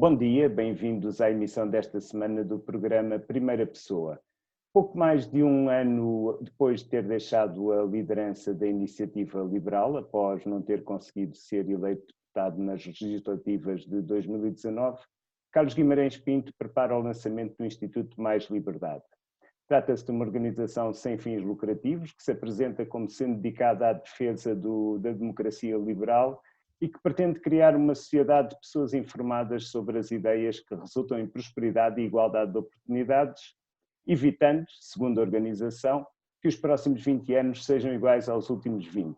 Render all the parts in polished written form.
Bom dia, bem-vindos à emissão desta semana do programa Primeira Pessoa. Pouco mais de um ano depois de ter deixado a liderança da Iniciativa Liberal, após não ter conseguido ser eleito deputado nas legislativas de 2019, Carlos Guimarães Pinto prepara o lançamento do Instituto Mais Liberdade. Trata-se de uma organização sem fins lucrativos que se apresenta como sendo dedicada à defesa da democracia liberal e que pretende criar uma sociedade de pessoas informadas sobre as ideias que resultam em prosperidade e igualdade de oportunidades, evitando, segundo a organização, que os próximos 20 anos sejam iguais aos últimos 20.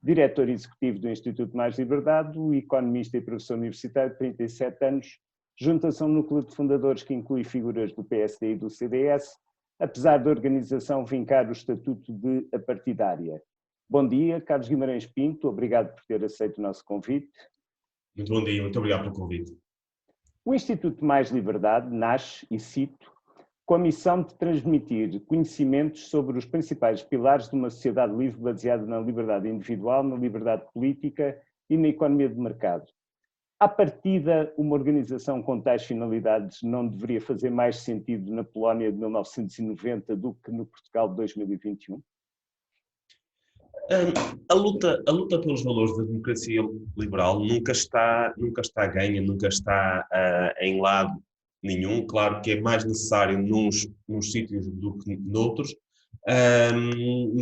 Diretor executivo do Instituto Mais Liberdade, o economista e professor universitário de 37 anos, junta-se a um núcleo de fundadores que inclui figuras do PSD e do CDS, apesar da organização vincar o estatuto de apartidária. Bom dia, Carlos Guimarães Pinto, obrigado por ter aceito o nosso convite. Muito bom dia, muito obrigado pelo convite. O Instituto Mais Liberdade nasce, e cito, com a missão de transmitir conhecimentos sobre os principais pilares de uma sociedade livre baseada na liberdade individual, na liberdade política e na economia de mercado. À partida, uma organização com tais finalidades não deveria fazer mais sentido na Polónia de 1990 do que no Portugal de 2021? A luta pelos valores da democracia liberal nunca está ganha, nunca está em lado nenhum. Claro que é mais necessário nos sítios do que noutros,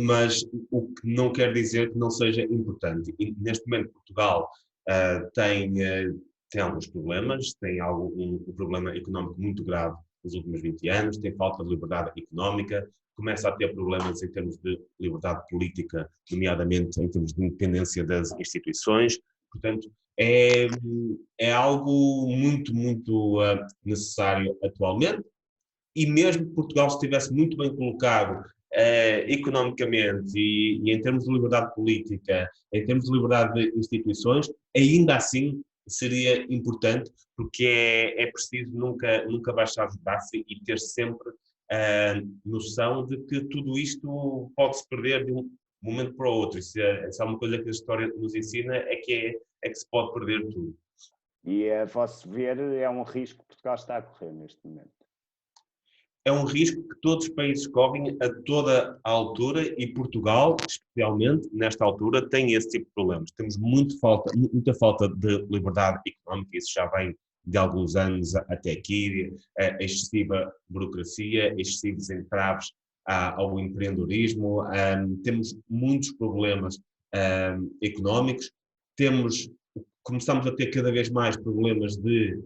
mas o que não quer dizer que não seja importante. E neste momento Portugal tem alguns problemas, tem um problema económico muito grave nos últimos 20 anos, tem falta de liberdade económica, começa a ter problemas em termos de liberdade política, nomeadamente em termos de independência das instituições. Portanto, é algo muito necessário atualmente, e mesmo que Portugal estivesse muito bem colocado economicamente e em termos de liberdade política, em termos de liberdade de instituições, ainda assim seria importante, porque é preciso nunca baixar os braços e ter sempre a noção de que tudo isto pode-se perder de um momento para o outro. Isso é uma coisa que a história nos ensina, é que se pode perder tudo. E, a vosso ver, é um risco que Portugal está a correr neste momento? É um risco que todos os países correm a toda a altura, e Portugal, especialmente nesta altura, tem esse tipo de problemas. Temos muita falta de liberdade económica, isso já vem de alguns anos até aqui, excessiva burocracia, excessivos entraves ao empreendedorismo, temos muitos problemas económicos, começamos a ter cada vez mais problemas de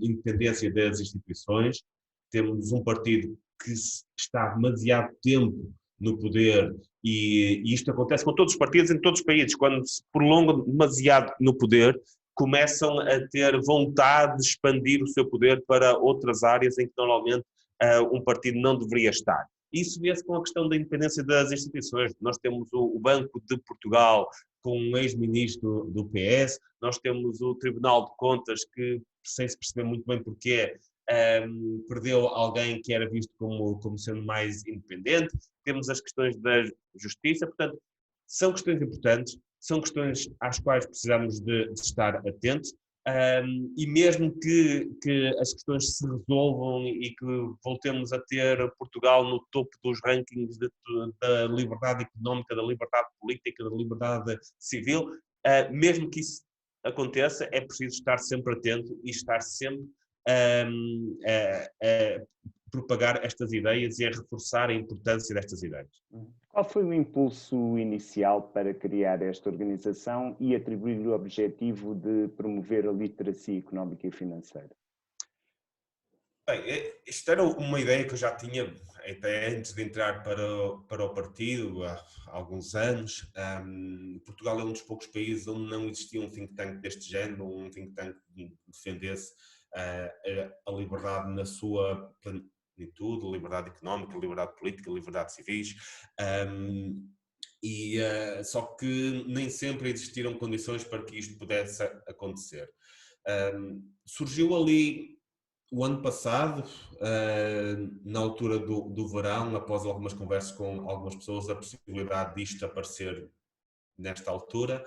independência das instituições. Temos um partido que está demasiado tempo no poder, e isto acontece com todos os partidos em todos os países. Quando se prolongam demasiado no poder, começam a ter vontade de expandir o seu poder para outras áreas em que normalmente um partido não deveria estar. Isso vê-se com a questão da independência das instituições. Nós temos o Banco de Portugal com um ex-ministro do PS, nós temos o Tribunal de Contas que, sem se perceber muito bem porquê, perdeu alguém que era visto como sendo mais independente. Temos as questões da justiça. Portanto, são questões importantes, são questões às quais precisamos de estar atentos, e mesmo que as questões se resolvam e que voltemos a ter Portugal no topo dos rankings da liberdade económica, da liberdade política, da liberdade civil, mesmo que isso aconteça, é preciso estar sempre atento e estar sempre a propagar estas ideias e a reforçar a importância destas ideias. Qual foi o impulso inicial para criar esta organização e atribuir-lhe o objetivo de promover a literacia económica e financeira? Bem, isto era uma ideia que eu já tinha até antes de entrar para o partido, há alguns anos. Portugal é um dos poucos países onde não existia um think tank deste género, um think tank que defendesse a liberdade na sua plenitude, liberdade económica, liberdade política, liberdade civis, só que nem sempre existiram condições para que isto pudesse acontecer. Surgiu ali o ano passado, na altura do verão, após algumas conversas com algumas pessoas, a possibilidade disto aparecer nesta altura.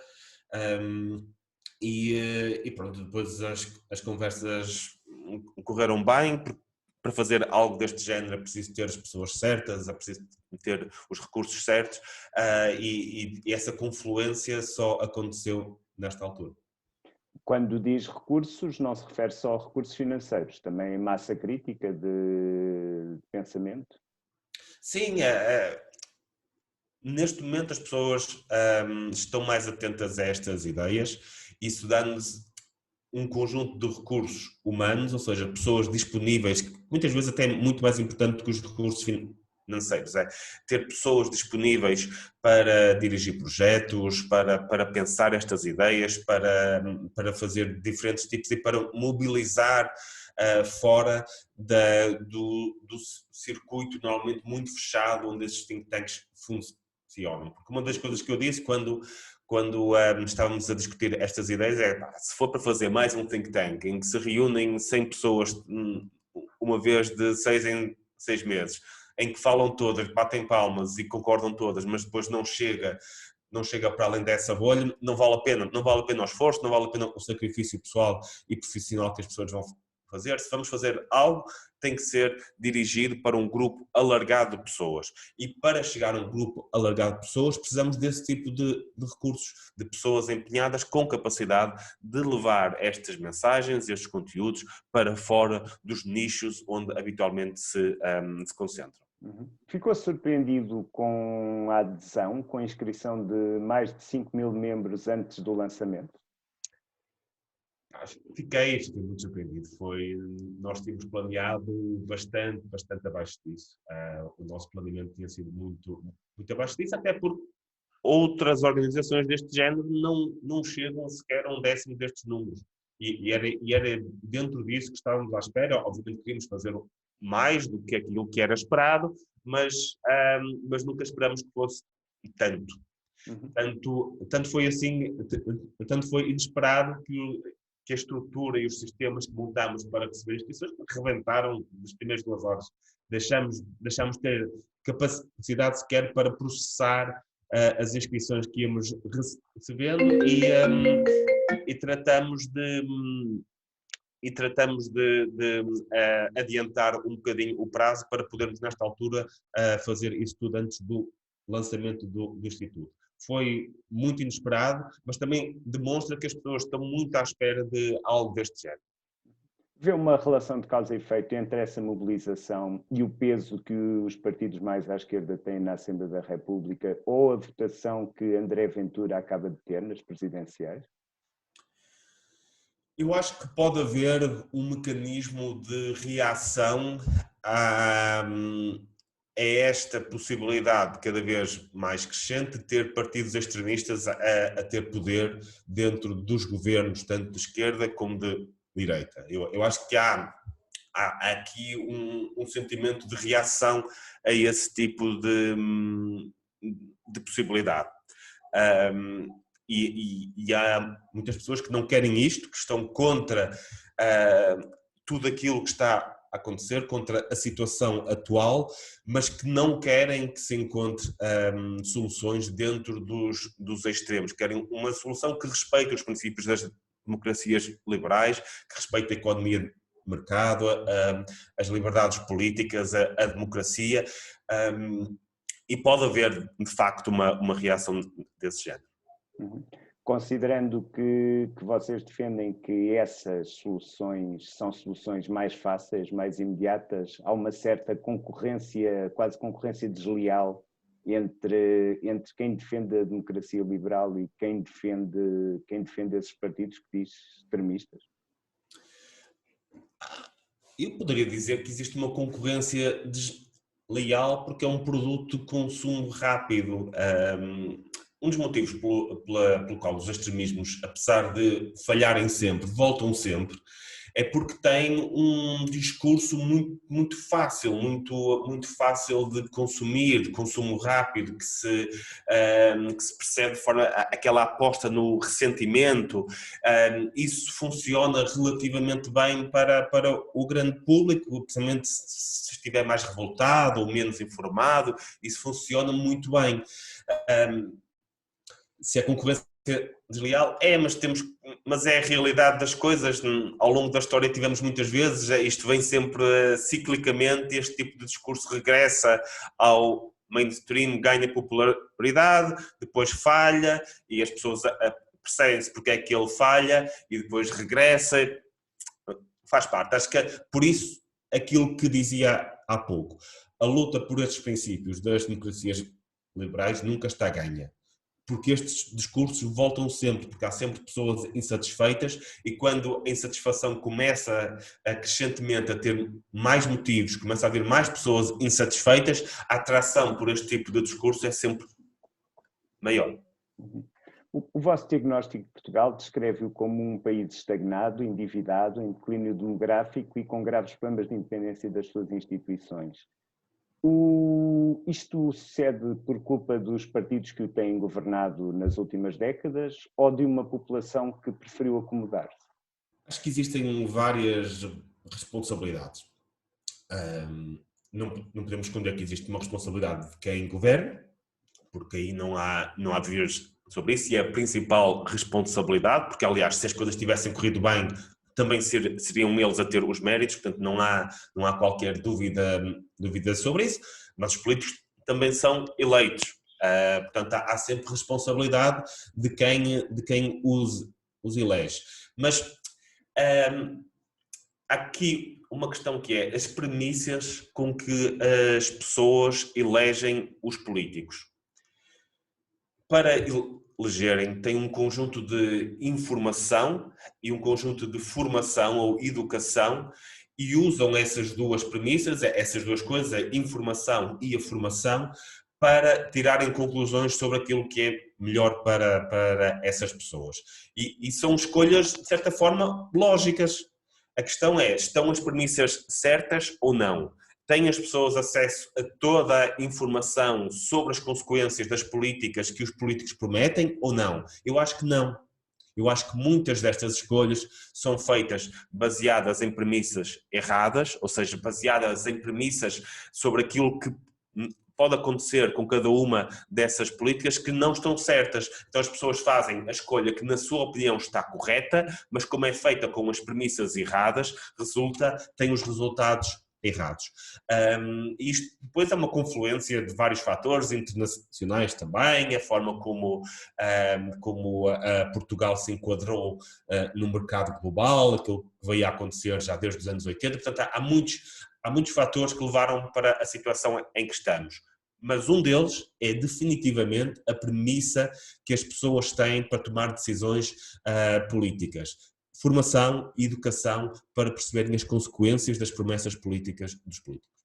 E pronto, depois as conversas correram bem. Para fazer algo deste género é preciso ter as pessoas certas, é preciso ter os recursos certos, e essa confluência só aconteceu nesta altura. Quando diz recursos, não se refere só a recursos financeiros, também massa crítica de pensamento? Sim, neste momento as pessoas estão mais atentas a estas ideias, isso dá-nos um conjunto de recursos humanos, ou seja, pessoas disponíveis, que muitas vezes até é muito mais importante que os recursos financeiros, é ter pessoas disponíveis para dirigir projetos, para pensar estas ideias, para fazer diferentes tipos e para mobilizar fora do circuito normalmente muito fechado onde esses think tanks funcionam. Porque uma das coisas que eu disse quando estávamos a discutir estas ideias se for para fazer mais um think tank em que se reúnem 100 pessoas uma vez de 6 em 6 meses, em que falam todas, batem palmas e concordam todas, mas depois não chega para além dessa bolha, não vale a pena o esforço, não vale a pena o sacrifício pessoal e profissional que as pessoas vão fazer. Se vamos fazer algo, tem que ser dirigido para um grupo alargado de pessoas. E para chegar a um grupo alargado de pessoas, precisamos desse tipo de recursos, de pessoas empenhadas com capacidade de levar estas mensagens, estes conteúdos, para fora dos nichos onde habitualmente se concentram. Ficou surpreendido com a adesão, com a inscrição de mais de 5.000 membros antes do lançamento? Fiquei muito surpreendido. Nós tínhamos planeado bastante abaixo disso. O nosso planeamento tinha sido muito abaixo disso, até porque outras organizações deste género não chegam sequer a um décimo destes números. E era dentro disso que estávamos à espera. Obviamente queríamos fazer mais do que aquilo que era esperado, mas nunca esperamos que fosse tanto. Tanto foi assim, tanto foi inesperado que a estrutura e os sistemas que montámos para receber inscrições rebentaram nas primeiras 2 horas. Deixamos de ter capacidade sequer para processar as inscrições que íamos recebendo e tratamos de adiantar um bocadinho o prazo para podermos, nesta altura, fazer isso tudo antes do lançamento do Instituto. Foi muito inesperado, mas também demonstra que as pessoas estão muito à espera de algo deste género. Vê uma relação de causa e efeito entre essa mobilização e o peso que os partidos mais à esquerda têm na Assembleia da República ou a votação que André Ventura acaba de ter nas presidenciais? Eu acho que pode haver um mecanismo de reação a esta possibilidade cada vez mais crescente de ter partidos extremistas a ter poder dentro dos governos, tanto de esquerda como de direita. Eu acho que há aqui um sentimento de reação a esse tipo de possibilidade. E há muitas pessoas que não querem isto, que estão contra tudo aquilo que está a acontecer, contra a situação atual, mas que não querem que se encontre soluções dentro dos extremos. Querem uma solução que respeite os princípios das democracias liberais, que respeite a economia de mercado, as liberdades políticas, a democracia, e pode haver, de facto, uma reação desse género. Considerando que vocês defendem que essas soluções são soluções mais fáceis, mais imediatas, há uma certa concorrência, quase concorrência desleal entre quem defende a democracia liberal e quem defende esses partidos que diz extremistas? Eu poderia dizer que existe uma concorrência desleal porque é um produto de consumo rápido. Um dos motivos pelo qual os extremismos, apesar de falharem sempre, voltam sempre, é porque têm um discurso muito fácil, muito fácil de consumir, de consumo rápido, que se percebe de forma aquela aposta no ressentimento. Isso funciona relativamente bem para o grande público, principalmente se estiver mais revoltado ou menos informado, isso funciona muito bem. Se a concorrência desleal mas temos mas é a realidade das coisas. Ao longo da história tivemos muitas vezes, isto vem sempre ciclicamente, este tipo de discurso regressa ao mainstream, ganha popularidade, depois falha e as pessoas percebem-se porque é que ele falha e depois regressa, faz parte. Acho que por isso aquilo que dizia há pouco, a luta por estes princípios das democracias liberais nunca está ganha. Porque estes discursos voltam sempre, porque há sempre pessoas insatisfeitas e quando a insatisfação começa crescentemente a ter mais motivos, começa a haver mais pessoas insatisfeitas, a atração por este tipo de discurso é sempre maior. O vosso diagnóstico de Portugal descreve-o como um país estagnado, endividado, em declínio demográfico e com graves problemas de independência das suas instituições. Isto sucede por culpa dos partidos que o têm governado nas últimas décadas ou de uma população que preferiu acomodar-se? Acho que existem várias responsabilidades. Não podemos esconder que existe uma responsabilidade de quem governa, porque aí não há dúvidas sobre isso, e é a principal responsabilidade, porque aliás, se as coisas tivessem corrido bem, também seriam eles a ter os méritos, portanto não há qualquer dúvida sobre isso, mas os políticos também são eleitos, portanto há sempre responsabilidade de quem os elege. Mas há aqui uma questão que é as premissas com que as pessoas elegem os políticos. Para elegerem, têm um conjunto de informação e um conjunto de formação ou educação e usam essas duas premissas, essas duas coisas, a informação e a formação, para tirarem conclusões sobre aquilo que é melhor para essas pessoas. E são escolhas, de certa forma, lógicas. A questão é, estão as premissas certas ou não? Têm as pessoas acesso a toda a informação sobre as consequências das políticas que os políticos prometem ou não? Eu acho que não. Eu acho que muitas destas escolhas são feitas baseadas em premissas erradas, ou seja, baseadas em premissas sobre aquilo que pode acontecer com cada uma dessas políticas que não estão certas. Então as pessoas fazem a escolha que na sua opinião está correta, mas como é feita com as premissas erradas, tem os resultados errados. Isto depois é uma confluência de vários fatores internacionais também, a forma como Portugal se enquadrou no mercado global, aquilo que veio a acontecer já desde os anos 80, portanto há muitos fatores que levaram para a situação em que estamos. Mas um deles é definitivamente a premissa que as pessoas têm para tomar decisões políticas. Formação e educação para perceberem as consequências das promessas políticas dos políticos.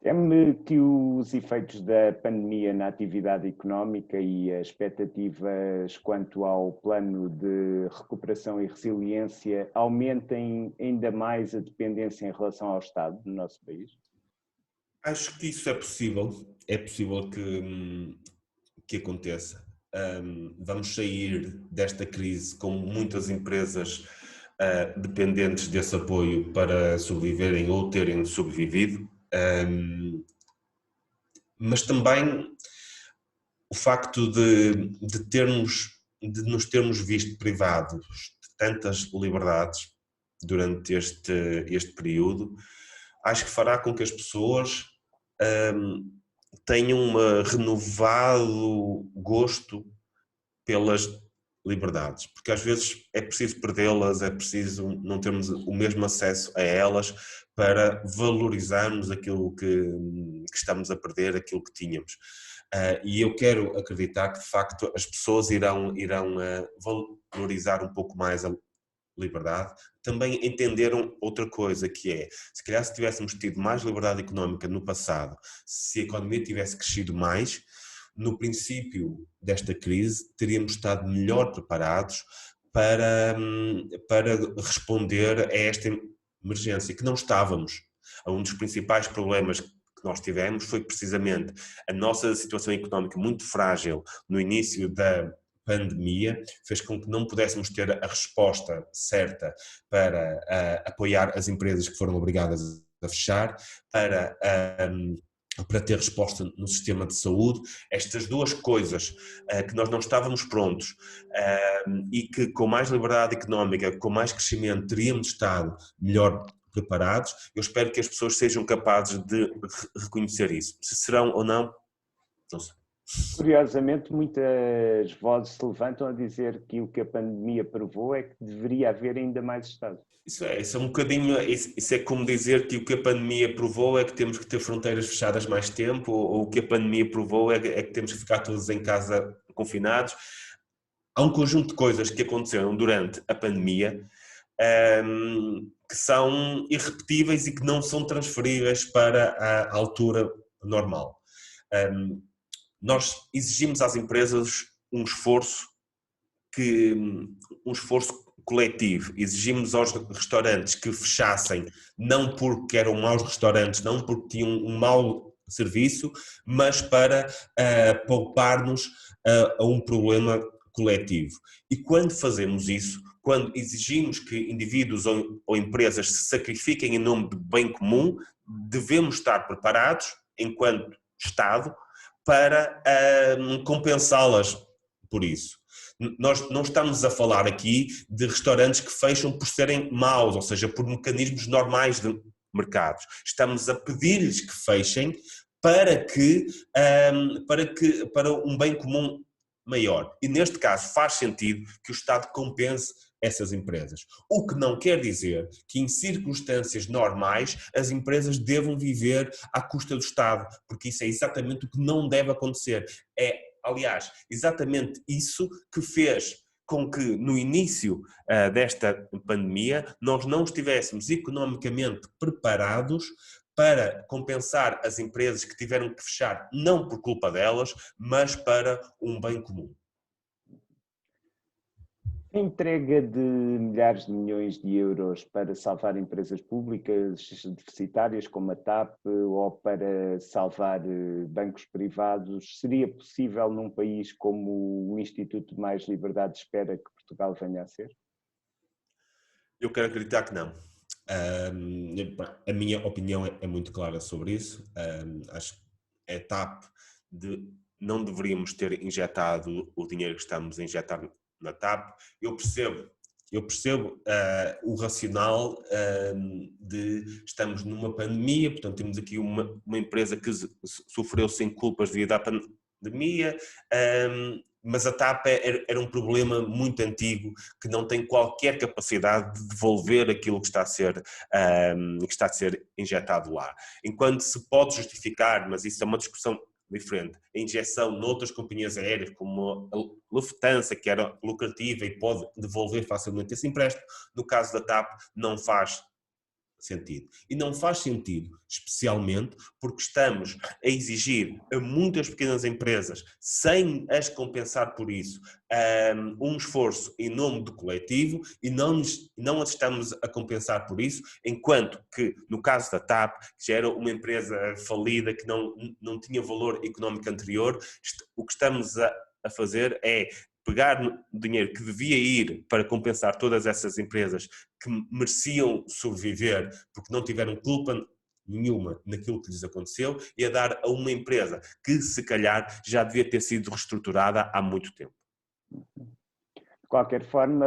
Teme que os efeitos da pandemia na atividade económica e as expectativas quanto ao plano de recuperação e resiliência aumentem ainda mais a dependência em relação ao Estado no nosso país? Acho que isso é possível que aconteça. Vamos sair desta crise com muitas empresas dependentes desse apoio para sobreviverem ou terem sobrevivido, mas também o facto de nos termos visto privados de tantas liberdades durante este período, acho que fará com que as pessoas tenham um renovado gosto pelas liberdades, porque às vezes é preciso perdê-las, é preciso não termos o mesmo acesso a elas para valorizarmos aquilo que estamos a perder, aquilo que tínhamos. E eu quero acreditar que de facto as pessoas irão valorizar um pouco mais a liberdade. Também entenderam outra coisa, que é, se calhar se tivéssemos tido mais liberdade económica no passado, se a economia tivesse crescido mais, no princípio desta crise teríamos estado melhor preparados para responder a esta emergência, que não estávamos. Um dos principais problemas que nós tivemos foi precisamente a nossa situação económica muito frágil no início da pandemia, fez com que não pudéssemos ter a resposta certa para apoiar as empresas que foram obrigadas a fechar, para para ter resposta no sistema de saúde. Estas duas coisas que nós não estávamos prontos e que com mais liberdade económica, com mais crescimento, teríamos estado melhor preparados. Eu espero que as pessoas sejam capazes de reconhecer isso. Se serão ou não, não sei. Curiosamente, muitas vozes se levantam a dizer que o que a pandemia provou é que deveria haver ainda mais Estado. Isso é um bocadinho, isso é como dizer que o que a pandemia provou é que temos que ter fronteiras fechadas mais tempo, ou o que a pandemia provou é que temos que ficar todos em casa confinados. Há um conjunto de coisas que aconteceram durante a pandemia que são irrepetíveis e que não são transferíveis para a altura normal. Nós exigimos às empresas um esforço coletivo, exigimos aos restaurantes que fechassem, não porque eram maus restaurantes, não porque tinham um mau serviço, mas para poupar-nos a um problema coletivo. E quando fazemos isso, quando exigimos que indivíduos ou empresas se sacrifiquem em nome do bem comum, devemos estar preparados, enquanto Estado, para compensá-las por isso. Nós não estamos a falar aqui de restaurantes que fecham por serem maus, ou seja, por mecanismos normais de mercados. Estamos a pedir-lhes que fechem para um bem comum maior. E neste caso faz sentido que o Estado compense essas empresas. O que não quer dizer que em circunstâncias normais as empresas devam viver à custa do Estado, porque isso é exatamente o que não deve acontecer. Aliás, exatamente isso que fez com que no início desta pandemia nós não estivéssemos economicamente preparados para compensar as empresas que tiveram que fechar, não por culpa delas, mas para um bem comum. A entrega de milhares de milhões de euros para salvar empresas públicas deficitárias como a TAP ou para salvar bancos privados seria possível num país como o Instituto de Mais Liberdade espera que Portugal venha a ser? Eu quero acreditar que não. A minha opinião é muito clara sobre isso. Acho que a TAP não deveríamos ter injetado o dinheiro que estamos a injetar na TAP. Eu percebo o racional de estamos numa pandemia, portanto temos aqui uma empresa que sofreu sem culpas devido à pandemia, mas a TAP era um problema muito antigo que não tem qualquer capacidade de devolver aquilo que está a ser injetado lá. Enquanto se pode justificar, mas isso é uma discussão diferente, a injeção noutras companhias aéreas como a Lufthansa, que era lucrativa e pode devolver facilmente esse empréstimo, no caso da TAP não faz sentido. E não faz sentido, especialmente porque estamos a exigir a muitas pequenas empresas, sem as compensar por isso, um esforço em nome do coletivo e não as estamos a compensar por isso, enquanto que no caso da TAP, que já era uma empresa falida, que não tinha valor económico anterior, o que estamos a fazer é pegar no dinheiro que devia ir para compensar todas essas empresas que mereciam sobreviver porque não tiveram culpa nenhuma naquilo que lhes aconteceu e a dar a uma empresa que se calhar já devia ter sido reestruturada há muito tempo. De qualquer forma,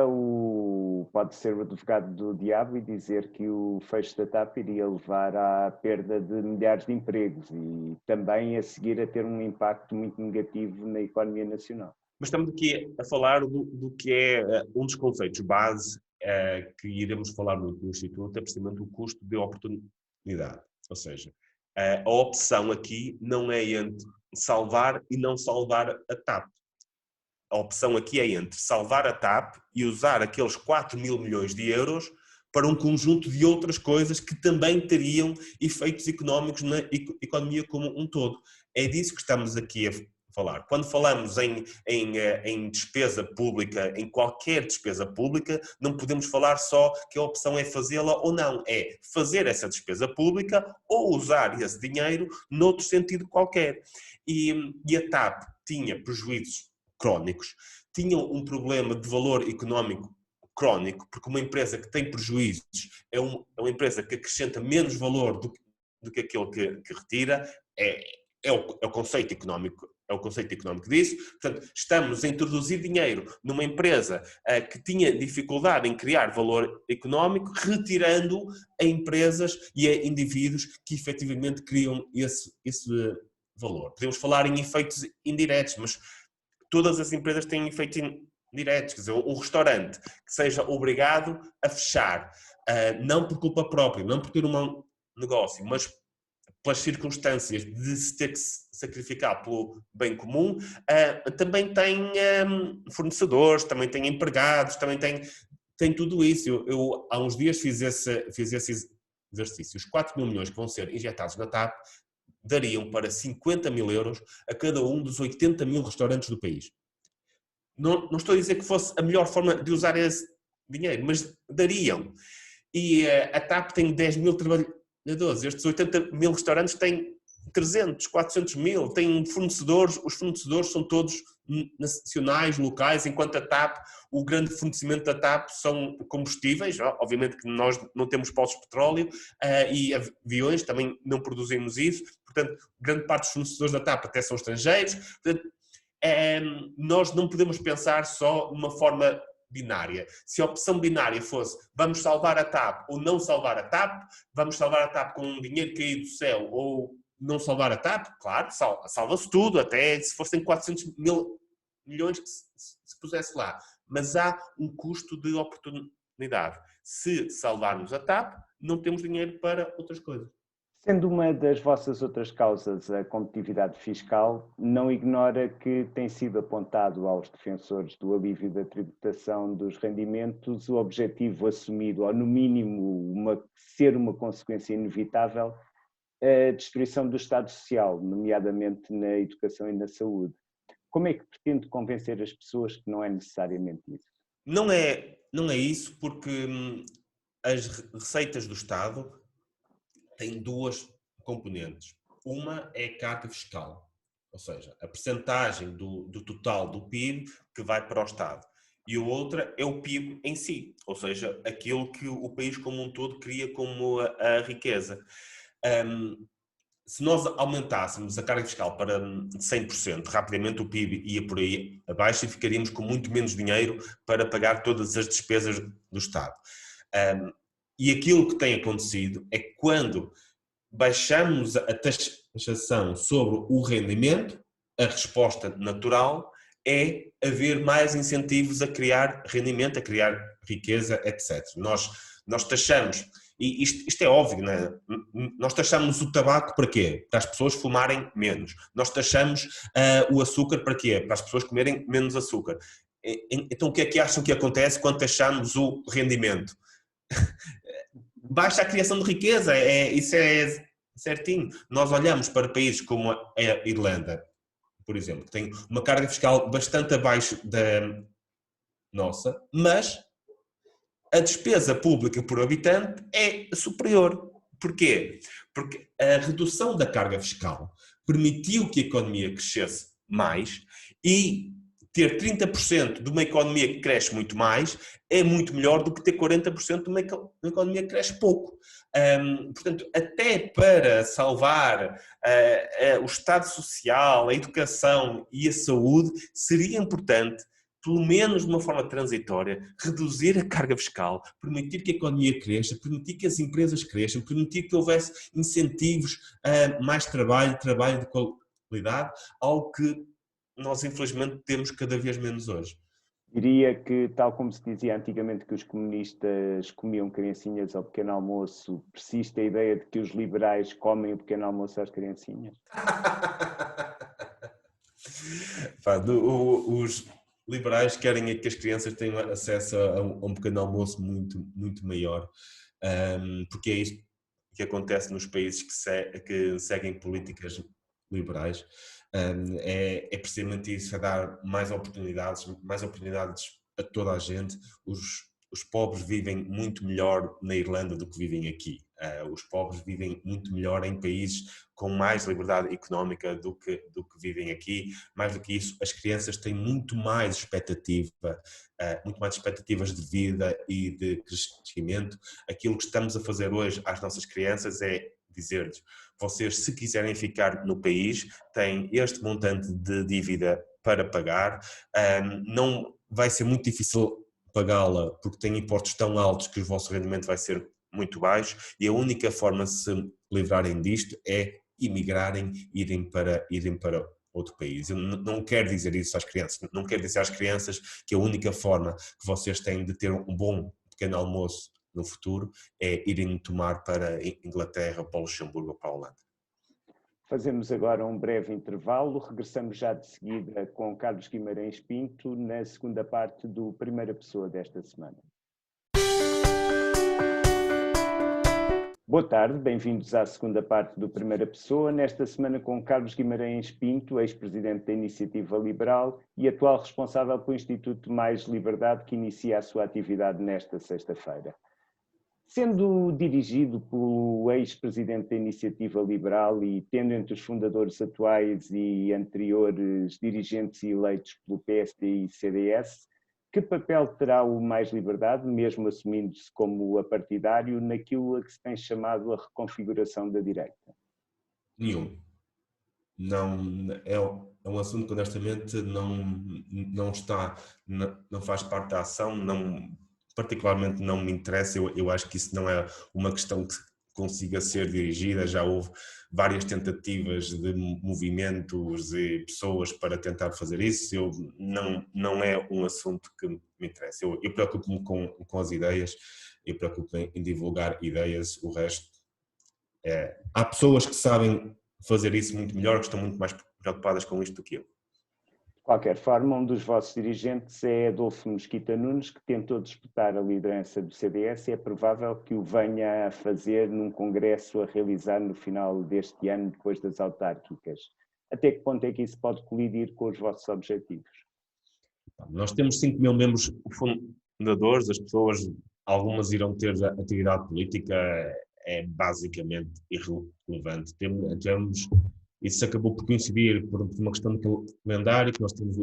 pode ser o advogado do diabo e dizer que o fecho da TAP iria levar à perda de milhares de empregos e também a seguir a ter um impacto muito negativo na economia nacional. Mas estamos aqui a falar do que é um dos conceitos base que iremos falar muito no Instituto, é precisamente o custo de oportunidade. Ou seja, a opção aqui não é entre salvar e não salvar a TAP. A opção aqui é entre salvar a TAP e usar aqueles 4 mil milhões de euros para um conjunto de outras coisas que também teriam efeitos económicos na economia como um todo. É disso que estamos aqui a falar. Quando falamos em despesa pública, em qualquer despesa pública, não podemos falar só que a opção é fazê-la ou não. É fazer essa despesa pública ou usar esse dinheiro noutro sentido qualquer. E a TAP tinha prejuízos crónicos, tinha um problema de valor económico crónico, porque uma empresa que tem prejuízos é uma empresa que acrescenta menos valor do que aquele que retira, é o conceito económico. É o conceito económico disso. Portanto, estamos a introduzir dinheiro numa empresa que tinha dificuldade em criar valor económico, retirando a empresas e a indivíduos que efetivamente criam esse valor. Podemos falar em efeitos indiretos, mas todas as empresas têm efeitos indiretos. Quer dizer, um restaurante que seja obrigado a fechar, não por culpa própria, não por ter um mau negócio, mas pelas circunstâncias de se ter que sacrificar pelo bem comum, também tem fornecedores, também tem empregados, também tem tudo isso. Eu há uns dias fiz esse exercício. Os 4 mil milhões que vão ser injetados na TAP dariam para 50 mil euros a cada um dos 80 mil restaurantes do país. Não estou a dizer que fosse a melhor forma de usar esse dinheiro, mas dariam. E a TAP tem 10 mil trabalhadores. Estes 80 mil restaurantes têm 300, 400 mil, têm fornecedores, os fornecedores são todos nacionais, locais, enquanto a TAP, o grande fornecimento da TAP são combustíveis, obviamente que nós não temos poços de petróleo e aviões, também não produzimos isso, portanto, grande parte dos fornecedores da TAP até são estrangeiros, portanto, nós não podemos pensar só numa forma binária. Se a opção binária fosse vamos salvar a TAP ou não salvar a TAP, vamos salvar a TAP com um dinheiro caído do céu ou não salvar a TAP, claro, salva-se tudo, até se fossem 400 mil milhões que se pusesse lá. Mas há um custo de oportunidade. Se salvarmos a TAP, não temos dinheiro para outras coisas. Sendo uma das vossas outras causas a competitividade fiscal, não ignora que tem sido apontado aos defensores do alívio da tributação dos rendimentos o objetivo assumido, ou no mínimo ser uma consequência inevitável, a destruição do Estado Social, nomeadamente na educação e na saúde. Como é que pretende convencer as pessoas que não é necessariamente isso? Não é isso, porque as receitas do Estado têm duas componentes. Uma é a carga fiscal, ou seja, a percentagem do total do PIB que vai para o Estado. E a outra é o PIB em si, ou seja, aquilo que o país como um todo cria como a riqueza. Se nós aumentássemos a carga fiscal para 100%, rapidamente o PIB ia por aí abaixo e ficaríamos com muito menos dinheiro para pagar todas as despesas do Estado. E aquilo que tem acontecido é que quando baixamos a taxação sobre o rendimento, a resposta natural é haver mais incentivos a criar rendimento, a criar riqueza, etc. Nós taxamos, e isto é óbvio, não é? Nós taxamos o tabaco para quê? Para as pessoas fumarem menos. Nós taxamos o açúcar para quê? Para as pessoas comerem menos açúcar. Então o que é que acham que acontece quando taxamos o rendimento? Baixa a criação de riqueza, isso é certinho. Nós olhamos para países como a Irlanda, por exemplo, que tem uma carga fiscal bastante abaixo da nossa, mas a despesa pública por habitante é superior. Porquê? Porque a redução da carga fiscal permitiu que a economia crescesse mais e ter 30% de uma economia que cresce muito mais é muito melhor do que ter 40% de uma economia que cresce pouco. Portanto, até para salvar o Estado Social, a educação e a saúde, seria importante, pelo menos de uma forma transitória, reduzir a carga fiscal, permitir que a economia cresça, permitir que as empresas cresçam, permitir que houvesse incentivos a mais trabalho de qualidade, algo que nós infelizmente temos cada vez menos hoje. Diria que, tal como se dizia antigamente que os comunistas comiam criancinhas ao pequeno almoço, persiste a ideia de que os liberais comem o pequeno almoço às criancinhas? Os liberais querem que as crianças tenham acesso a um pequeno almoço muito, muito maior, porque é isto que acontece nos países que seguem políticas liberais. É precisamente isso, é dar mais oportunidades a toda a gente. Os pobres vivem muito melhor na Irlanda do que vivem aqui. Os pobres vivem muito melhor em países com mais liberdade económica do que vivem aqui. Mais do que isso, as crianças têm muito mais expectativas de vida e de crescimento. Aquilo que estamos a fazer hoje às nossas crianças é dizer-lhes, vocês se quiserem ficar no país, têm este montante de dívida para pagar, não vai ser muito difícil pagá-la porque tem impostos tão altos que o vosso rendimento vai ser muito baixo e a única forma de se livrarem disto é imigrarem, irem para outro país. Eu não quero dizer isso às crianças, não quero dizer às crianças que a única forma que vocês têm de ter um bom pequeno almoço no futuro é irem tomar para a Inglaterra, para o Luxemburgo ou para a Holanda. Fazemos agora um breve intervalo, regressamos já de seguida com Carlos Guimarães Pinto na segunda parte do Primeira Pessoa desta semana. Boa tarde, bem-vindos à segunda parte do Primeira Pessoa, nesta semana com Carlos Guimarães Pinto, ex-presidente da Iniciativa Liberal e atual responsável pelo Instituto Mais Liberdade, que inicia a sua atividade nesta sexta-feira. Sendo dirigido pelo ex-presidente da Iniciativa Liberal e tendo entre os fundadores atuais e anteriores dirigentes eleitos pelo PSD e CDS, que papel terá o Mais Liberdade, mesmo assumindo-se como apartidário, naquilo a que se tem chamado a reconfiguração da direita? Nenhum. Não, é um assunto que honestamente não está, não faz parte da ação, particularmente não me interessa, eu acho que isso não é uma questão que consiga ser dirigida, já houve várias tentativas de movimentos e pessoas para tentar fazer isso, não é um assunto que me interessa, eu preocupo-me com as ideias, eu preocupo-me em divulgar ideias, o resto há pessoas que sabem fazer isso muito melhor, que estão muito mais preocupadas com isto do que eu. De qualquer forma, um dos vossos dirigentes é Adolfo Mesquita Nunes, que tentou disputar a liderança do CDS e é provável que o venha a fazer num congresso a realizar no final deste ano, depois das autárquicas. Até que ponto é que isso pode colidir com os vossos objetivos? Nós temos 5 mil membros fundadores, as pessoas, algumas irão ter atividade política, é basicamente irrelevante. Isso acabou por coincidir por uma questão de calendário, que nós temos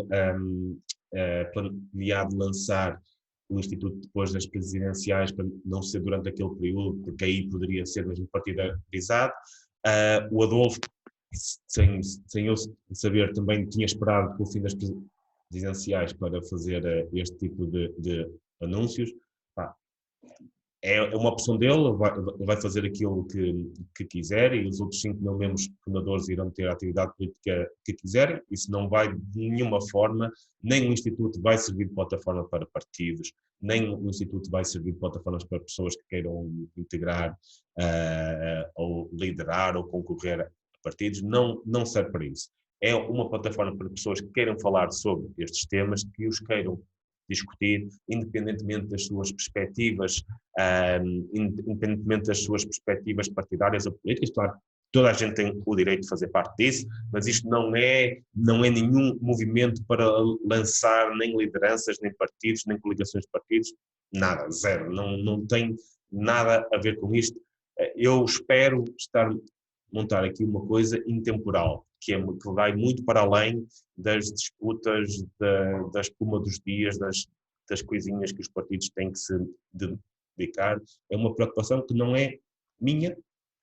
planeado lançar o Instituto depois das presidenciais, para não ser durante aquele período, porque aí poderia ser mesmo partidarizado. O Adolfo, sem eu saber, também tinha esperado pelo fim das presidenciais para fazer este tipo de anúncios. É uma opção dele, vai fazer aquilo que quiser e os outros 5 mil membros fundadores irão ter a atividade política que quiserem. Isso não vai de nenhuma forma, nem o Instituto vai servir de plataforma para partidos, nem o Instituto vai servir de plataformas para pessoas que queiram integrar ou liderar ou concorrer a partidos, não serve para isso. É uma plataforma para pessoas que queiram falar sobre estes temas, que os queiram discutir, independentemente das suas perspectivas, independentemente das suas perspectivas partidárias ou políticas. Claro, toda a gente tem o direito de fazer parte disso, mas isto não é nenhum movimento para lançar nem lideranças, nem partidos, nem coligações de partidos, nada, zero, não tem nada a ver com isto. Eu espero montar aqui uma coisa intemporal, que vai muito para além das disputas, da espuma dos dias, das coisinhas que os partidos têm que se dedicar. É uma preocupação que não é minha.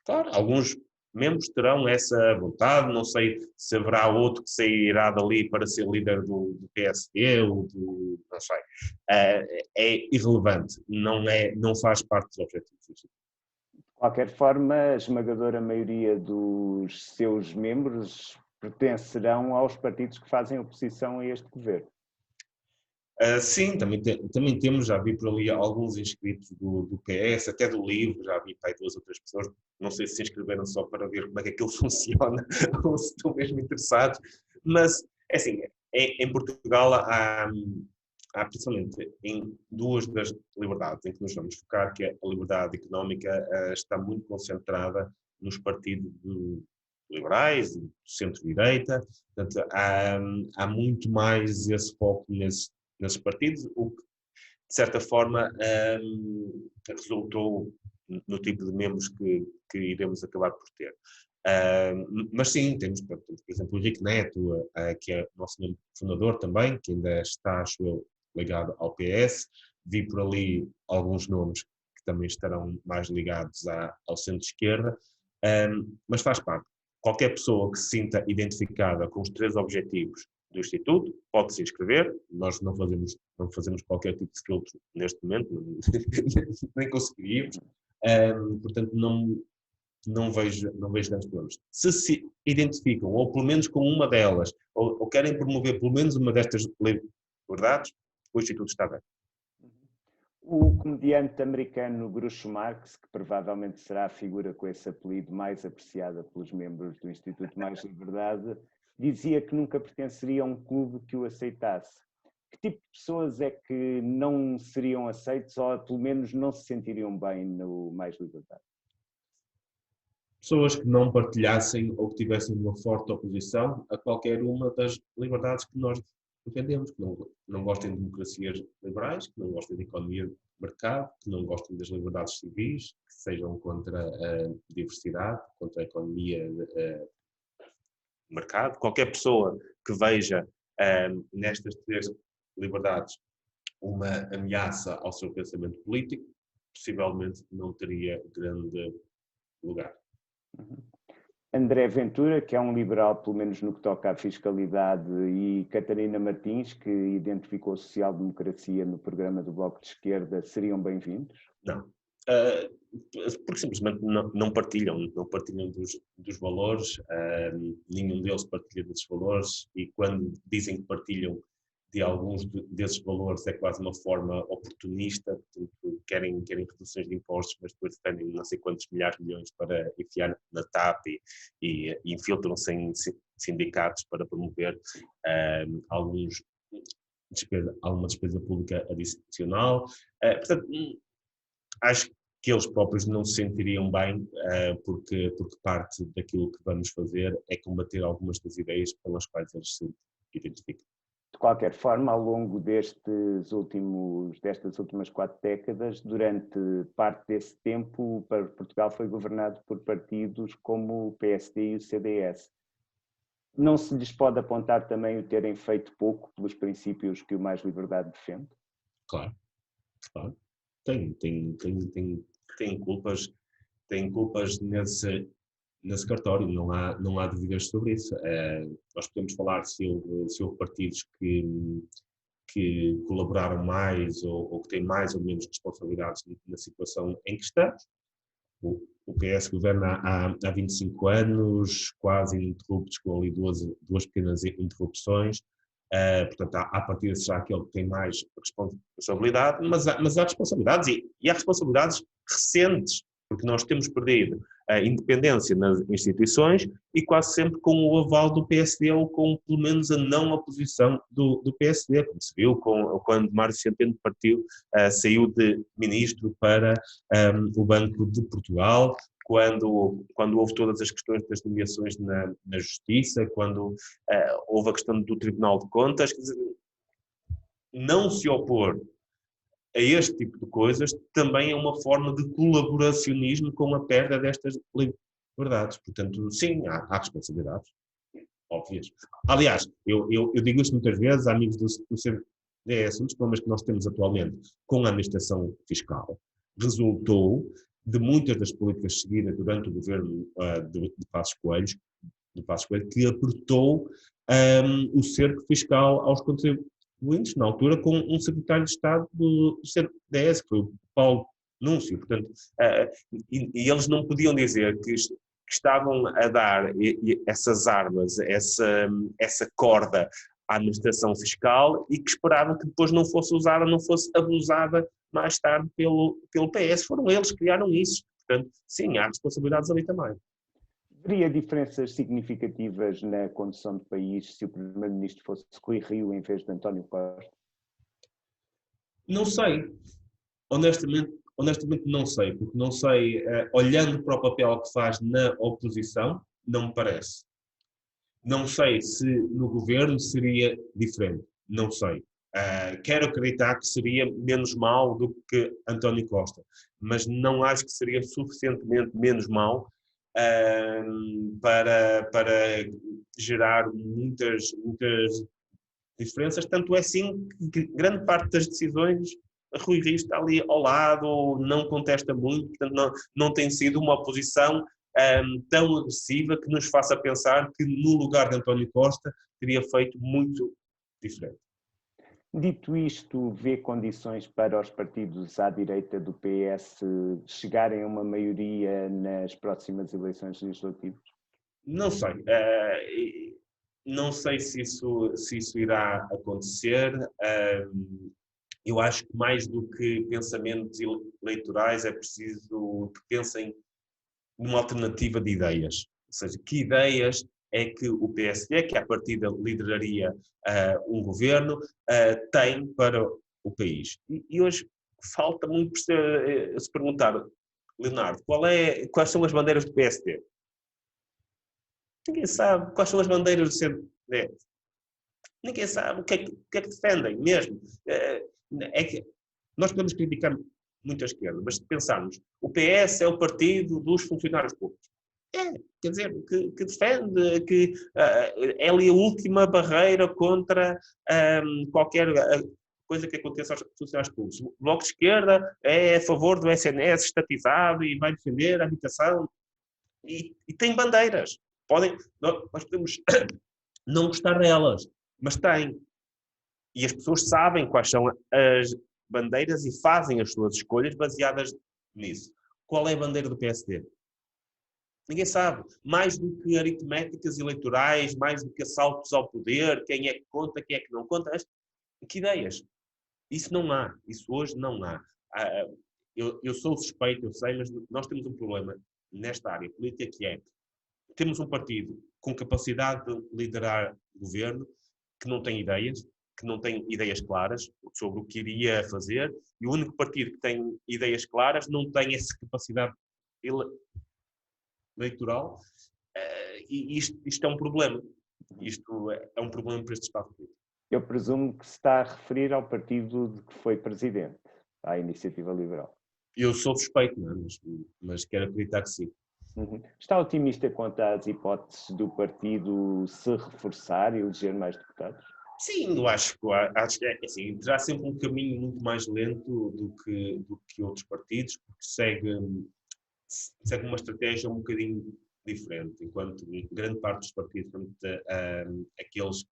Claro, alguns membros terão essa vontade, não sei se haverá outro que sairá dali para ser líder do PSD, ou não sei. É irrelevante, não faz parte dos objetivos. De qualquer forma, a esmagadora maioria dos seus membros pertencerão aos partidos que fazem oposição a este governo. Sim, também temos, já vi por ali alguns inscritos do PS, até do LIVRE, já vi para aí 2 ou 3 pessoas, não sei se inscreveram só para ver como é que aquilo funciona ou se estão mesmo interessados, mas é assim, em Portugal há principalmente em 2 das liberdades em que nos vamos focar, que é a liberdade económica, está muito concentrada nos partidos liberais, do centro-direita, portanto há muito mais esse foco nesses partidos, o que de certa forma resultou no tipo de membros que iremos acabar por ter. Mas sim, temos, por exemplo, o Henrique Neto, que é o nosso membro fundador também, que ainda está, acho eu, ligado ao PS. Vi por ali alguns nomes que também estarão mais ligados ao centro-esquerda. Mas faz parte. Qualquer pessoa que se sinta identificada com os 3 objetivos do Instituto pode se inscrever. Nós não fazemos qualquer tipo de filtro neste momento, nem conseguiríamos. Portanto, não vejo grandes problemas. Se identificam, ou pelo menos com uma delas, ou querem promover pelo menos uma destas liberdades, o Instituto está aberto. O comediante americano Groucho Marx, que provavelmente será a figura com esse apelido mais apreciada pelos membros do Instituto Mais Liberdade, dizia que nunca pertenceria a um clube que o aceitasse. Que tipo de pessoas é que não seriam aceitas ou pelo menos não se sentiriam bem no Mais Liberdade? Pessoas que não partilhassem ou que tivessem uma forte oposição a qualquer uma das liberdades que nós defendemos, que não gostem de democracias liberais, que não gostem de economia de mercado, que não gostem das liberdades civis, que sejam contra a diversidade, contra a economia de mercado. Qualquer pessoa que veja nestas 3 liberdades uma ameaça ao seu pensamento político, possivelmente não teria grande lugar. André Ventura, que é um liberal, pelo menos no que toca à fiscalidade, e Catarina Martins, que identificou a social-democracia no programa do Bloco de Esquerda, seriam bem-vindos? Não. Porque simplesmente não partilham dos valores, nenhum deles partilha desses valores, e quando dizem que partilham de alguns desses valores é quase uma forma oportunista, portanto, querem reduções de impostos, mas depois defendem não sei quantos milhares de milhões para enfiar na TAP e infiltram-se em sindicatos para promover alguma despesa pública adicional. Portanto, acho que eles próprios não se sentiriam bem, porque parte daquilo que vamos fazer é combater algumas das ideias pelas quais eles se identificam. De qualquer forma, ao longo destas últimas 4 décadas, durante parte desse tempo, Portugal foi governado por partidos como o PSD e o CDS. Não se lhes pode apontar também o terem feito pouco pelos princípios que o Mais Liberdade defende? Claro. Tem culpas nesse cartório, não há dúvidas sobre isso. Nós podemos falar se houve partidos que colaboraram mais ou que têm mais ou menos responsabilidades na situação em que estamos. O PS governa há 25 anos, quase ininterruptos, com ali duas pequenas interrupções. Portanto, à partida será aquele que tem mais responsabilidade, mas há responsabilidades e há responsabilidades recentes, porque nós temos perdido a independência nas instituições e quase sempre com o aval do PSD ou com pelo menos a não oposição do PSD, como se viu quando Mário Centeno saiu de ministro para o Banco de Portugal, quando houve todas as questões das nomeações na Justiça, quando houve a questão do Tribunal de Contas. Quer dizer, não se opor a este tipo de coisas também é uma forma de colaboracionismo com a perda destas liberdades. Portanto, sim, há responsabilidades óbvias. Aliás, eu digo isto muitas vezes a amigos do CDS, um dos problemas que nós temos atualmente com a administração fiscal resultou de muitas das políticas seguidas durante o governo de Passos Coelho, que apertou o cerco fiscal aos contribuintes, na altura, com um secretário de Estado do CDS, que foi o Paulo Núncio. Portanto, e eles não podiam dizer que estavam a dar essas armas, essa corda à administração fiscal e que esperavam que depois não fosse usada, não fosse abusada mais tarde pelo PS. Foram eles que criaram isso. Portanto, sim, há responsabilidades ali também. Haveria diferenças significativas na condução do país se o primeiro-ministro fosse Rui Rio em vez de António Costa? Não sei. Honestamente não sei, porque não sei, olhando para o papel que faz na oposição, não me parece. Não sei se no governo seria diferente, não sei. Quero acreditar que seria menos mau do que António Costa, mas não acho que seria suficientemente menos mau para gerar muitas diferenças. Tanto é assim que grande parte das decisões Rui Rio está ali ao lado, não contesta muito, portanto não tem sido uma oposição tão agressiva que nos faça pensar que no lugar de António Costa teria feito muito diferente. Dito isto, vê condições para os partidos à direita do PS chegarem a uma maioria nas próximas eleições legislativas? Não sei. Não sei se isso irá acontecer. Eu acho que mais do que pensamentos eleitorais é preciso que pensem numa alternativa de ideias. Ou seja, que ideias é que o PSD, que à partida lideraria um governo, tem para o país. E hoje falta muito se perguntar, Leonardo, quais são as bandeiras do PSD? Ninguém sabe quais são as bandeiras do CDS. Ninguém sabe o que é que defendem mesmo. É que nós podemos criticar muito a esquerda, mas se pensarmos, o PS é o partido dos funcionários públicos. Quer dizer, que defende, que é ali a última barreira contra qualquer coisa que aconteça aos funcionários públicos. O Bloco de Esquerda é a favor do SNS estatizado e vai defender a habitação. E tem bandeiras. Nós podemos não gostar delas, mas tem. E as pessoas sabem quais são as bandeiras e fazem as suas escolhas baseadas nisso. Qual é a bandeira do PSD? Ninguém sabe. Mais do que aritméticas eleitorais, mais do que assaltos ao poder, quem é que conta, quem é que não conta. Que ideias? Isso não há. Isso hoje não há. Eu sou suspeito, eu sei, mas nós temos um problema nesta área política que é, temos um partido com capacidade de liderar o governo que não tem ideias claras sobre o que iria fazer, e o único partido que tem ideias claras não tem essa capacidade eleitoral, e isto é um problema. Isto é um problema para este espaço político. Eu presumo que se está a referir ao partido de que foi presidente, à Iniciativa Liberal. Eu sou suspeito, não é? Mas quero acreditar que sim. Uhum. Está otimista quanto às hipóteses do partido se reforçar e eleger mais deputados? Sim, eu acho que é assim, terá sempre um caminho muito mais lento do que outros partidos, porque segue uma estratégia um bocadinho diferente, enquanto grande parte dos partidos, aqueles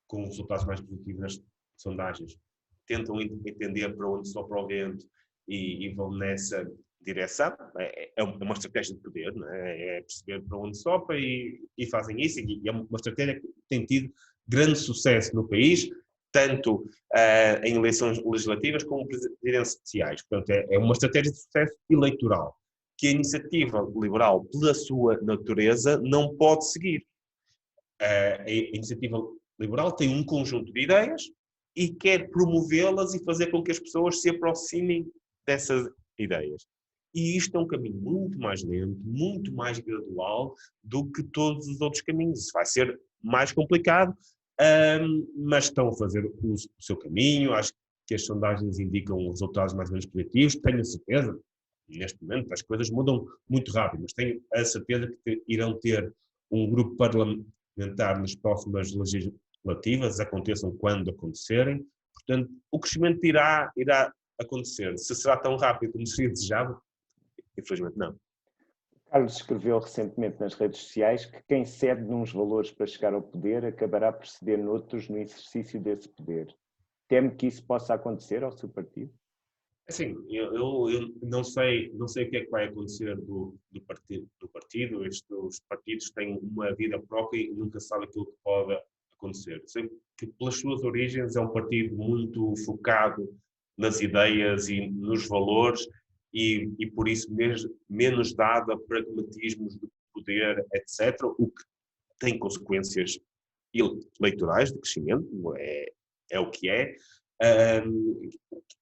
com resultados mais positivos nas sondagens, tentam entender para onde sopra o vento e vão nessa direção. É uma estratégia de poder, não é? É perceber para onde sopra e fazem isso, e é uma estratégia que tem tido grande sucesso no país, tanto em eleições legislativas como presidenciais. Portanto, é uma estratégia de sucesso eleitoral que a Iniciativa Liberal, pela sua natureza, não pode seguir. A Iniciativa Liberal tem um conjunto de ideias e quer promovê-las e fazer com que as pessoas se aproximem dessas ideias. E isto é um caminho muito mais lento, muito mais gradual do que todos os outros caminhos. Isso vai ser mais complicado, mas estão a fazer o seu caminho. Acho que as sondagens indicam resultados mais ou menos positivos. Tenho a certeza, neste momento as coisas mudam muito rápido, mas tenho a certeza que irão ter um grupo parlamentar nas próximas legislativas, aconteçam quando acontecerem. Portanto, o crescimento irá acontecer. Se será tão rápido como seria desejável? Infelizmente não. Carlos escreveu recentemente nas redes sociais que quem cede nos valores para chegar ao poder acabará por ceder noutros no exercício desse poder. Teme que isso possa acontecer ao seu partido? Assim, eu não sei o que é que vai acontecer do partido. Os partidos têm uma vida própria e nunca sabem aquilo que pode acontecer. Sei que pelas suas origens é um partido muito focado nas ideias e nos valores e por isso menos dado a pragmatismos de poder, etc., o que tem consequências eleitorais de crescimento, é o que é.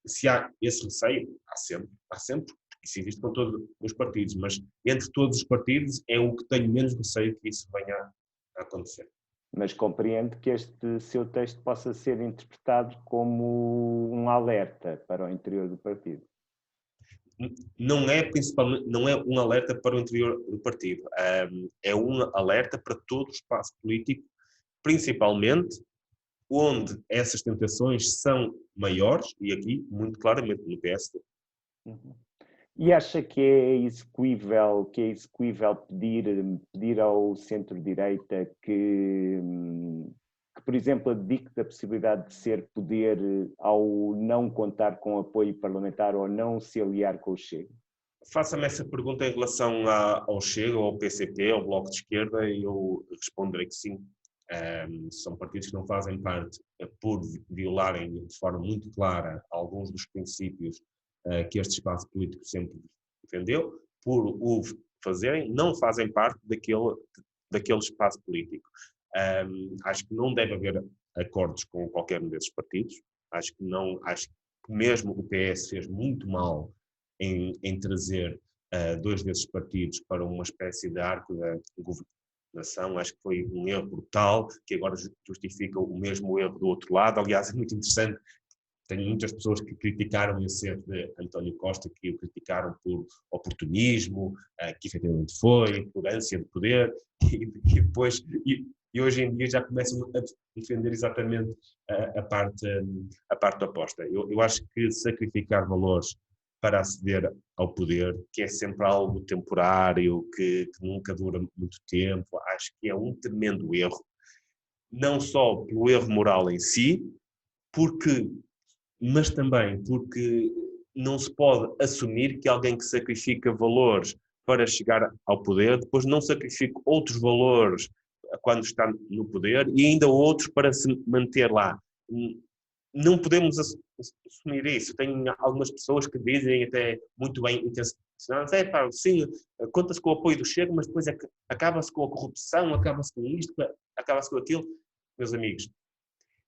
Se há esse receio, há sempre, isso existe com todos os partidos, mas entre todos os partidos é o que tenho menos receio que isso venha a acontecer. Mas compreendo que este seu texto possa ser interpretado como um alerta para o interior do partido. Não é um alerta para o interior do partido, é um alerta para todo o espaço político, principalmente onde essas tentações são maiores, e aqui, muito claramente, no PSD. Uhum. E acha que é execuível, pedir ao centro-direita que, por exemplo, abdique da possibilidade de ser poder ao não contar com apoio parlamentar ou não se aliar com o Chega? Faça-me essa pergunta em relação ao Chega, ao PCP, ao Bloco de Esquerda, e eu responderei que sim. São partidos que não fazem parte por violarem de forma muito clara alguns dos princípios que este espaço político sempre defendeu, por o fazerem, não fazem parte daquele espaço político. Acho que não deve haver acordos com qualquer um desses partidos. Acho que mesmo o PS fez muito mal em trazer dois desses partidos para uma espécie de arco da governação. Acho que foi um erro brutal, que agora justifica o mesmo erro do outro lado. Aliás, é muito interessante. Tenho muitas pessoas que criticaram esse erro de António Costa, que o criticaram por oportunismo, que efetivamente foi, por ânsia de poder, e depois, e hoje em dia já começam a defender exatamente a parte oposta. Eu acho que sacrificar valores para aceder ao poder, que é sempre algo temporário, que nunca dura muito tempo, acho que é um tremendo erro, não só pelo erro moral em si, mas também porque não se pode assumir que alguém que sacrifica valores para chegar ao poder, depois não sacrifica outros valores quando está no poder e ainda outros para se manter lá. Não podemos assumir isso. Tem algumas pessoas que dizem até muito bem intencionadas, sim, conta-se com o apoio do Chega, mas depois acaba-se com a corrupção, acaba-se com isto, acaba-se com aquilo. Meus amigos,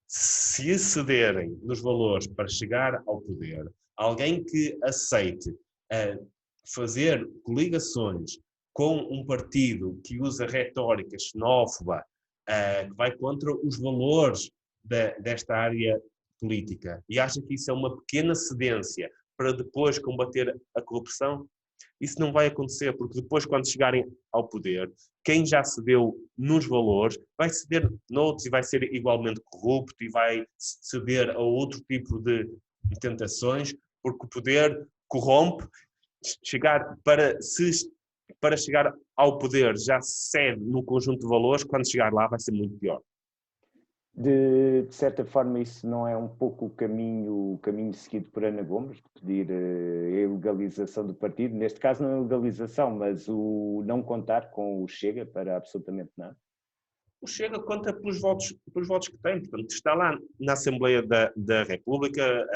se excederem nos valores para chegar ao poder, alguém que aceite fazer coligações com um partido que usa retórica xenófoba, que vai contra os valores desta área política e acha que isso é uma pequena cedência para depois combater a corrupção, isso não vai acontecer, porque depois, quando chegarem ao poder, quem já cedeu nos valores vai ceder noutros e vai ser igualmente corrupto e vai ceder a outro tipo de tentações, porque o poder corrompe. Para chegar ao poder já cede no conjunto de valores, quando chegar lá vai ser muito pior. De certa forma, isso não é um pouco o caminho seguido por Ana Gomes, de pedir a ilegalização do partido? Neste caso não é a legalização, mas o não contar com o Chega para absolutamente nada? O Chega conta pelos votos que tem, portanto está lá na Assembleia da República,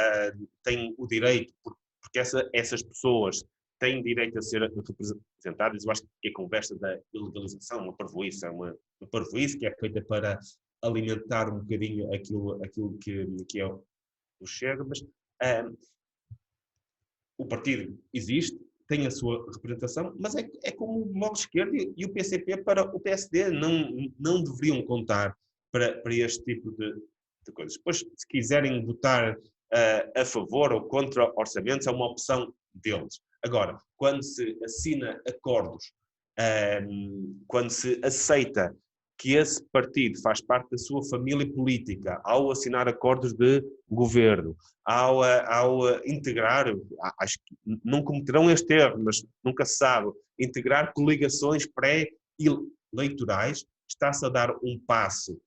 tem o direito, porque essas pessoas têm direito a ser representadas. Eu acho que a conversa da ilegalização é uma parvoíce que é feita para alimentar um bocadinho aquilo que é o Chega, mas o partido existe, tem a sua representação, mas é como o Bloco de Esquerda e o PCP para o PSD, não deveriam contar para este tipo de coisas. Depois, se quiserem votar a favor ou contra orçamentos, é uma opção deles. Agora, quando se assina acordos, quando se aceita que esse partido faz parte da sua família política ao assinar acordos de governo, ao integrar, acho que não cometerão este erro, mas nunca se sabe, integrar coligações pré-eleitorais, está-se a dar um passo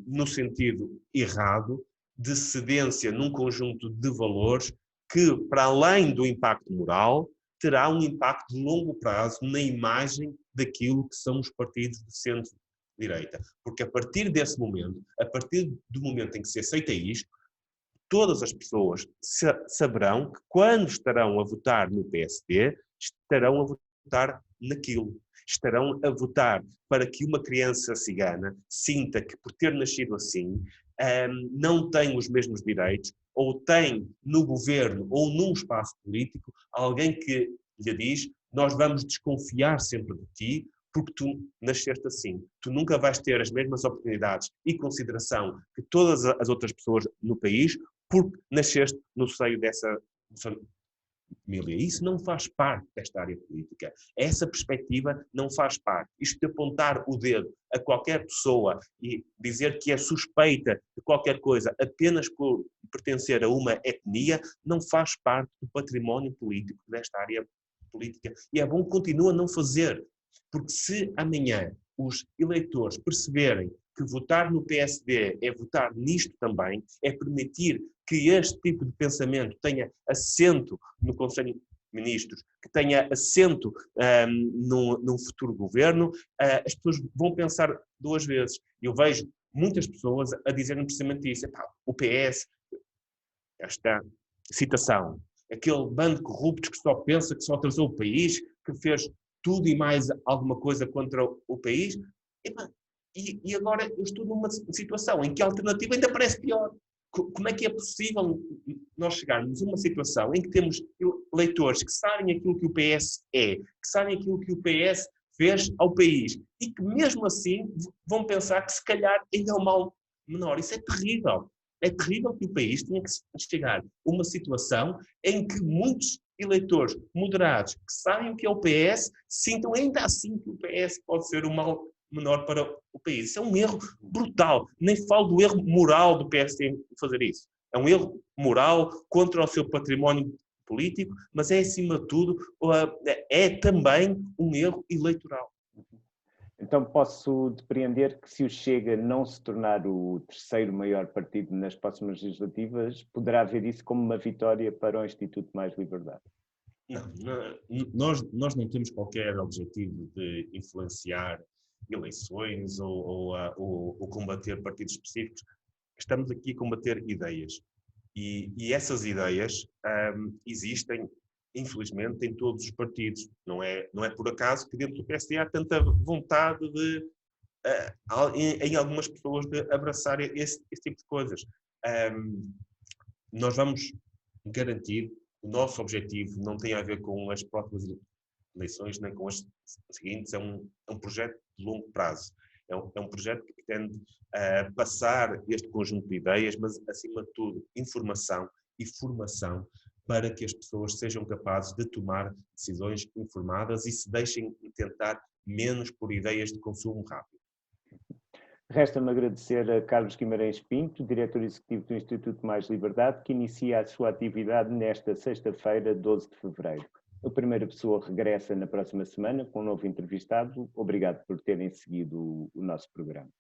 no sentido errado de cedência num conjunto de valores que, para além do impacto moral, terá um impacto de longo prazo na imagem daquilo que são os partidos de centro-direita. Porque a partir desse momento, a partir do momento em que se aceita isto, todas as pessoas saberão que quando estarão a votar no PSD, estarão a votar naquilo. Estarão a votar para que uma criança cigana sinta que, por ter nascido assim, não tem os mesmos direitos, ou tem no governo ou num espaço político alguém que lhe diz: nós vamos desconfiar sempre de ti porque tu nasceste assim. Tu nunca vais ter as mesmas oportunidades e consideração que todas as outras pessoas no país porque nasceste no seio dessa família. Isso não faz parte desta área política. Essa perspectiva não faz parte. Isto de apontar o dedo a qualquer pessoa e dizer que é suspeita de qualquer coisa apenas por pertencer a uma etnia, não faz parte do património político desta área política. E é bom que continue a não fazer, porque se amanhã os eleitores perceberem que votar no PSD é votar nisto também, é permitir que este tipo de pensamento tenha assento no Conselho de Ministros, que tenha assento num futuro governo, as pessoas vão pensar duas vezes. Eu vejo muitas pessoas a dizerem precisamente isso. O PS, esta citação, aquele bando de corruptos que só pensa que só atrasou o país, que fez tudo e mais alguma coisa contra o país. E agora eu estou numa situação em que a alternativa ainda parece pior. Como é que é possível nós chegarmos a uma situação em que temos eleitores que sabem aquilo que o PS é, que sabem aquilo que o PS fez ao país e que mesmo assim vão pensar que se calhar ainda é um mal menor. Isso é terrível. É terrível que o país tenha que chegar a uma situação em que muitos eleitores moderados que sabem o que é o PS sintam ainda assim que o PS pode ser um mal menor para o país. Isso é um erro brutal. Nem falo do erro moral do PSD em fazer isso. É um erro moral contra o seu património político, mas é, acima de tudo, é também um erro eleitoral. Então posso depreender que se o Chega não se tornar o terceiro maior partido nas próximas legislativas, poderá ver isso como uma vitória para o Instituto Mais Liberdade? Não, nós não temos qualquer objetivo de influenciar eleições ou combater partidos específicos. Estamos aqui a combater ideias. E essas ideias existem, infelizmente, em todos os partidos. Não é por acaso que dentro do PSD há tanta vontade de, em algumas pessoas de abraçar esse tipo de coisas. Nós vamos garantir, o nosso objetivo não tem a ver com as próximas eleições, nem com as seguintes, é um projeto de longo prazo. É um projeto que pretende passar este conjunto de ideias, mas, acima de tudo, informação e formação para que as pessoas sejam capazes de tomar decisões informadas e se deixem tentar menos por ideias de consumo rápido. Resta-me agradecer a Carlos Guimarães Pinto, diretor executivo do Instituto Mais Liberdade, que inicia a sua atividade nesta sexta-feira, 12 de fevereiro. A Primeira Pessoa regressa na próxima semana com um novo entrevistado. Obrigado por terem seguido o nosso programa.